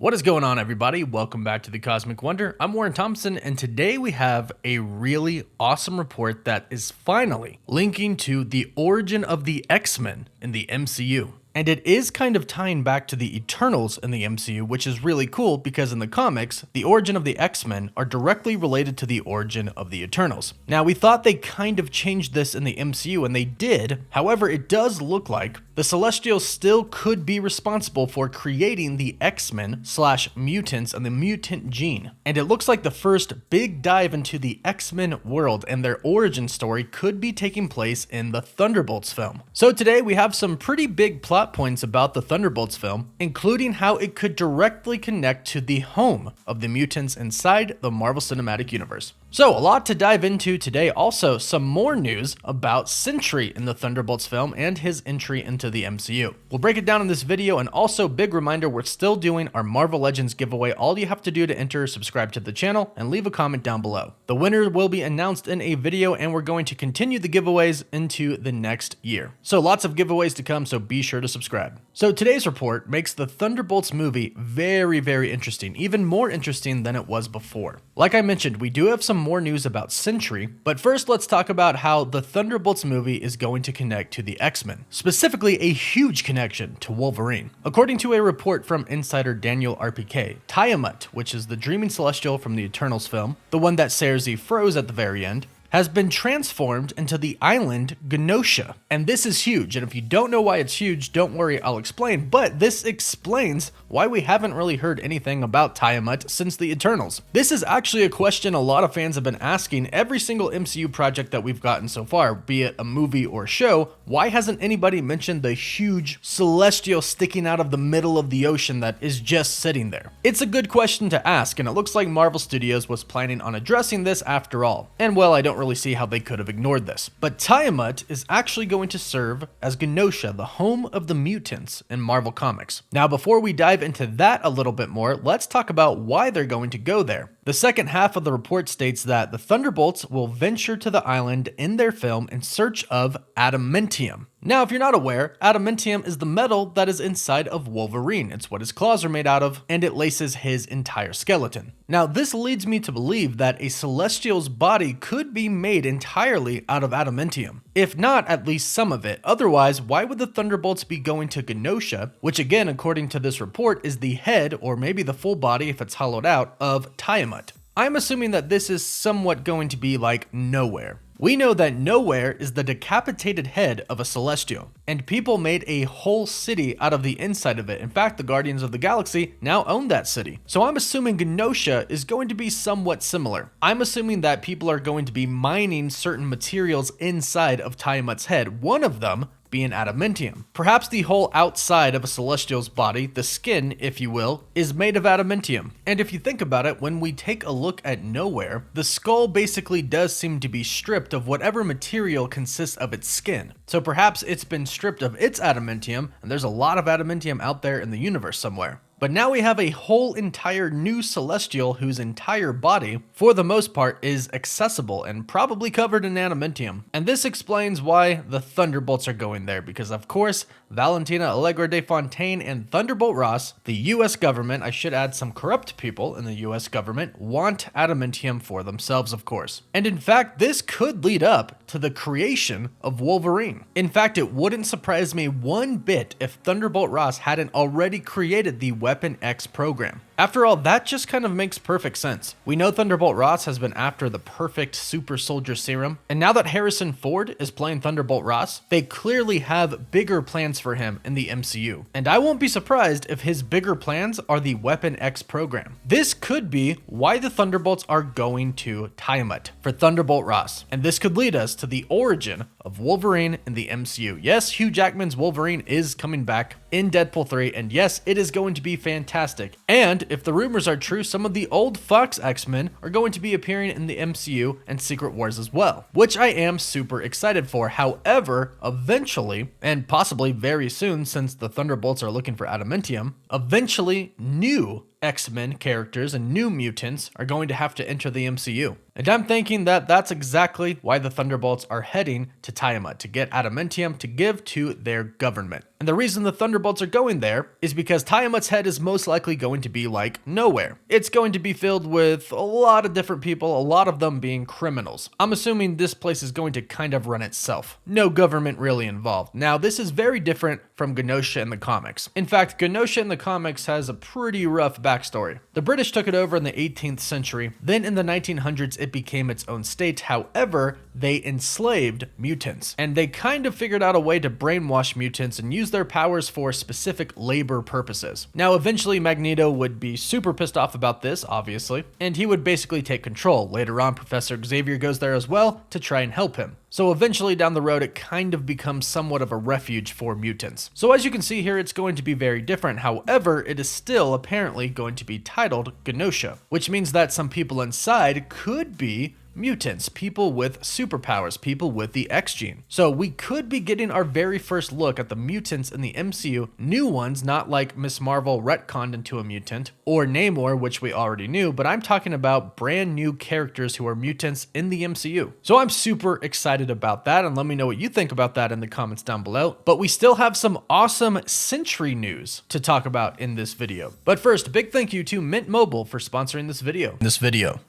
What is going on, everybody? Welcome back to the Cosmic Wonder. I'm Warren Thompson, and today we have a really awesome report that is finally linking to the origin of the X-Men in the MCU. And it is kind of tying back to the Eternals in the MCU, which is really cool because in the comics, the origin of the X-Men are directly related to the origin of the Eternals. Now, we thought they kind of changed this in the MCU, and they did. However, it does look like the Celestials still could be responsible for creating the X-Men / mutants and the mutant gene. And it looks like the first big dive into the X-Men world and their origin story could be taking place in the Thunderbolts film. So today we have some pretty big plot points about the Thunderbolts film, including how it could directly connect to the home of the mutants inside the Marvel Cinematic Universe. So a lot to dive into today. Also, some more news about Sentry in the Thunderbolts film and his entry into the MCU. We'll break it down in this video, and also big reminder, we're still doing our Marvel Legends giveaway. All you have to do to enter is subscribe to the channel and leave a comment down below. The winner will be announced in a video, and we're going to continue the giveaways into the next year. So lots of giveaways to come, so be sure to subscribe. So today's report makes the Thunderbolts movie very, very interesting, even more interesting than it was before. Like I mentioned, we do have some more news about Sentry, but first let's talk about how the Thunderbolts movie is going to connect to the X-Men, specifically a huge connection to Wolverine. According to a report from insider Daniel RPK, Tiamat, which is the dreaming celestial from the Eternals film, the one that Sersi froze at the very end, has been transformed into the island Genosha. And this is huge, and if you don't know why it's huge, don't worry, I'll explain, but this explains why we haven't really heard anything about Tiamat since the Eternals. This is actually a question a lot of fans have been asking every single MCU project that we've gotten so far, be it a movie or show. Why hasn't anybody mentioned the huge celestial sticking out of the middle of the ocean that is just sitting there? It's a good question to ask, and it looks like Marvel Studios was planning on addressing this after all. And well, I don't really see how they could have ignored this. But Tiamat is actually going to serve as Genosha, the home of the mutants in Marvel Comics. Now, before we dive into that a little bit more, let's talk about why they're going to go there. The second half of the report states that the Thunderbolts will venture to the island in their film in search of adamantium. Now, if you're not aware, adamantium is the metal that is inside of Wolverine. It's what his claws are made out of, and it laces his entire skeleton. Now, this leads me to believe that a Celestial's body could be made entirely out of adamantium. If not, at least some of it. Otherwise, why would the Thunderbolts be going to Genosha, which again, according to this report, is the head, or maybe the full body if it's hollowed out, of Tiamat? I'm assuming that this is somewhat going to be like Nowhere. We know that Nowhere is the decapitated head of a Celestial, and people made a whole city out of the inside of it. In fact, the Guardians of the Galaxy now own that city. So I'm assuming Genosha is going to be somewhat similar. I'm assuming that people are going to be mining certain materials inside of Tiamat's head, one of them being adamantium. Perhaps the whole outside of a Celestial's body, the skin, if you will, is made of adamantium. And if you think about it, when we take a look at Nowhere, the skull basically does seem to be stripped of whatever material consists of its skin. So perhaps it's been stripped of its adamantium, and there's a lot of adamantium out there in the universe somewhere. But now we have a whole entire new Celestial whose entire body, for the most part, is accessible and probably covered in adamantium. And this explains why the Thunderbolts are going there, because of course, Valentina Allegra de Fontaine and Thunderbolt Ross, the US government, I should add some corrupt people in the US government, want adamantium for themselves, of course. And in fact, this could lead up to the creation of Wolverine. In fact, it wouldn't surprise me one bit if Thunderbolt Ross hadn't already created the Weapon X program. After all, that just kind of makes perfect sense. We know Thunderbolt Ross has been after the perfect super soldier serum, and now that Harrison Ford is playing Thunderbolt Ross, they clearly have bigger plans for him in the MCU. And I won't be surprised if his bigger plans are the Weapon X program. This could be why the Thunderbolts are going to Tiamat for Thunderbolt Ross, and this could lead us to the origin of Wolverine in the MCU. Yes, Hugh Jackman's Wolverine is coming back in Deadpool 3, and yes, it is going to be fantastic. And if the rumors are true, some of the old Fox X-Men are going to be appearing in the MCU and Secret Wars as well, which I am super excited for. However, eventually, and possibly very soon, since the Thunderbolts are looking for adamantium, eventually new X-Men characters and new mutants are going to have to enter the MCU. And I'm thinking that that's exactly why the Thunderbolts are heading to Tiamat, to get adamantium to give to their government. And the reason the Thunderbolts are going there is because Tiamat's head is most likely going to be like nowhere. It's going to be filled with a lot of different people, a lot of them being criminals. I'm assuming this place is going to kind of run itself. No government really involved. Now, this is very different from Genosha in the comics. In fact, Genosha in the comics has a pretty rough backstory. The British took it over in the 18th century. Then in the 1900s, it became its own state. However, they enslaved mutants, and they kind of figured out a way to brainwash mutants and use their powers for specific labor purposes. Now, eventually Magneto would be super pissed off about this, obviously, and he would basically take control. Later on, Professor Xavier goes there as well to try and help him. So eventually down the road, it kind of becomes somewhat of a refuge for mutants. So as you can see here, it's going to be very different. However, it is still apparently going to be titled Genosha, which means that some people inside could be mutants, people with superpowers, people with the X gene. So we could be getting our very first look at the mutants in the MCU, new ones, not like Miss Marvel retconned into a mutant, or Namor, which we already knew, but I'm talking about brand new characters who are mutants in the MCU. So I'm super excited about that, and let me know what you think about that in the comments down below. But we still have some awesome Sentry news to talk about in this video. But first, big thank you to Mint Mobile for sponsoring this video.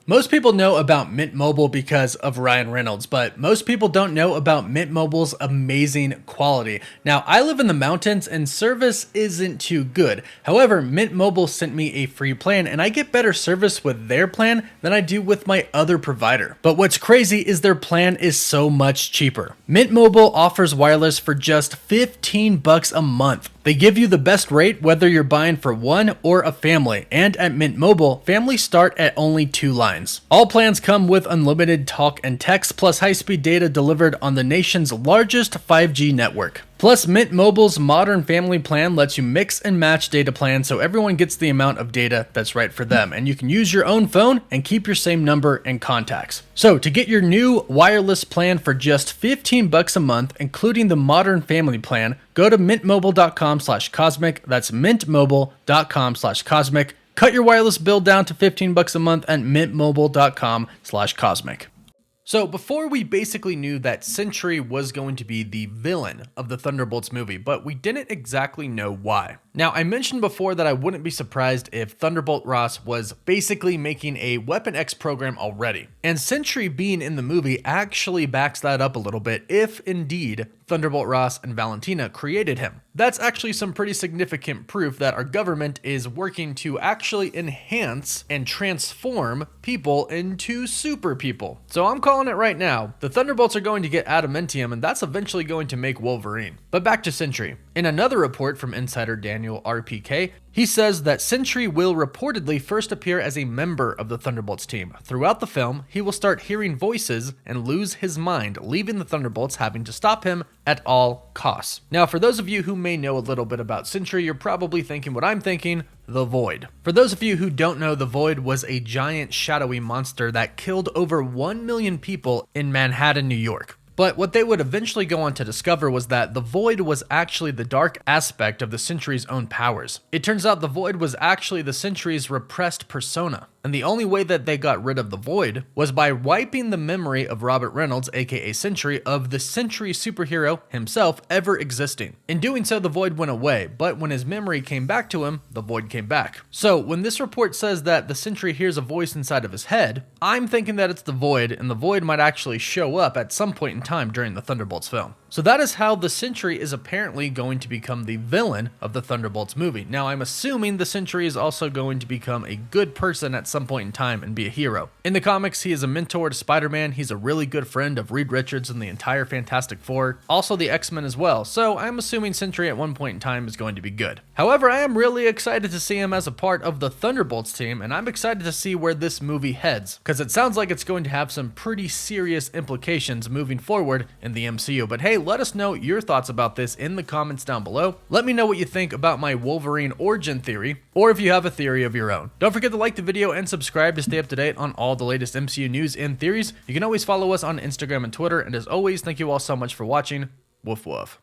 Most people know about Mint Mobile because of Ryan Reynolds, but most people don't know about Mint Mobile's amazing quality. Now, I live in the mountains and service isn't too good. However, Mint Mobile sent me a free plan and I get better service with their plan than I do with my other provider. But what's crazy is their plan is so much cheaper. Mint Mobile offers wireless for just $15 a month. They give you the best rate whether you're buying for one or a family, and at Mint Mobile, families start at only 2 lines. All plans come with unlimited talk and text plus high-speed data delivered on the nation's largest 5G network. Plus, Mint Mobile's modern family plan lets you mix and match data plans so everyone gets the amount of data that's right for them, and you can use your own phone and keep your same number and contacts. So to get your new wireless plan for just $15 a month, including the modern family plan, go to mintmobile.com/cosmic. That's mintmobile.com/cosmic. Cut your wireless bill down to $15 a month at mintmobile.com/cosmic. So before, we basically knew that Sentry was going to be the villain of the Thunderbolts movie, but we didn't exactly know why. Now, I mentioned before that I wouldn't be surprised if Thunderbolt Ross was basically making a Weapon X program already. And Sentry being in the movie actually backs that up a little bit if indeed Thunderbolt Ross and Valentina created him. That's actually some pretty significant proof that our government is working to actually enhance and transform people into super people. So I'm calling it right now. The Thunderbolts are going to get adamantium, and that's eventually going to make Wolverine. But back to Sentry. In another report from insider Daniel RPK, he says that Sentry will reportedly first appear as a member of the Thunderbolts team. Throughout the film, he will start hearing voices and lose his mind, leaving the Thunderbolts having to stop him at all costs. Now, for those of you who may know a little bit about Sentry, you're probably thinking what I'm thinking, the Void. For those of you who don't know, the Void was a giant shadowy monster that killed over 1 million people in Manhattan, New York. But what they would eventually go on to discover was that the Void was actually the dark aspect of the Sentry's own powers. It turns out the Void was actually the Sentry's repressed persona. And the only way that they got rid of the Void was by wiping the memory of Robert Reynolds, aka Sentry, of the Sentry superhero himself ever existing. In doing so, the Void went away, but when his memory came back to him, the Void came back. So when this report says that the Sentry hears a voice inside of his head, I'm thinking that it's the Void, and the Void might actually show up at some point in time during the Thunderbolts film. So that is how the Sentry is apparently going to become the villain of the Thunderbolts movie. Now, I'm assuming the Sentry is also going to become a good person at some point in time and be a hero. In the comics, he is a mentor to Spider-Man. He's a really good friend of Reed Richards and the entire Fantastic Four, also the X-Men as well. So I'm assuming Sentry at one point in time is going to be good. However, I am really excited to see him as a part of the Thunderbolts team, and I'm excited to see where this movie heads, because it sounds like it's going to have some pretty serious implications moving forward in the MCU. But hey, let us know your thoughts about this in the comments down below. Let me know what you think about my Wolverine Origin theory, or if you have a theory of your own. Don't forget to like the video and subscribe to stay up to date on all the latest MCU news and theories. You can always follow us on Instagram and Twitter, and as always, thank you all so much for watching. Woof woof.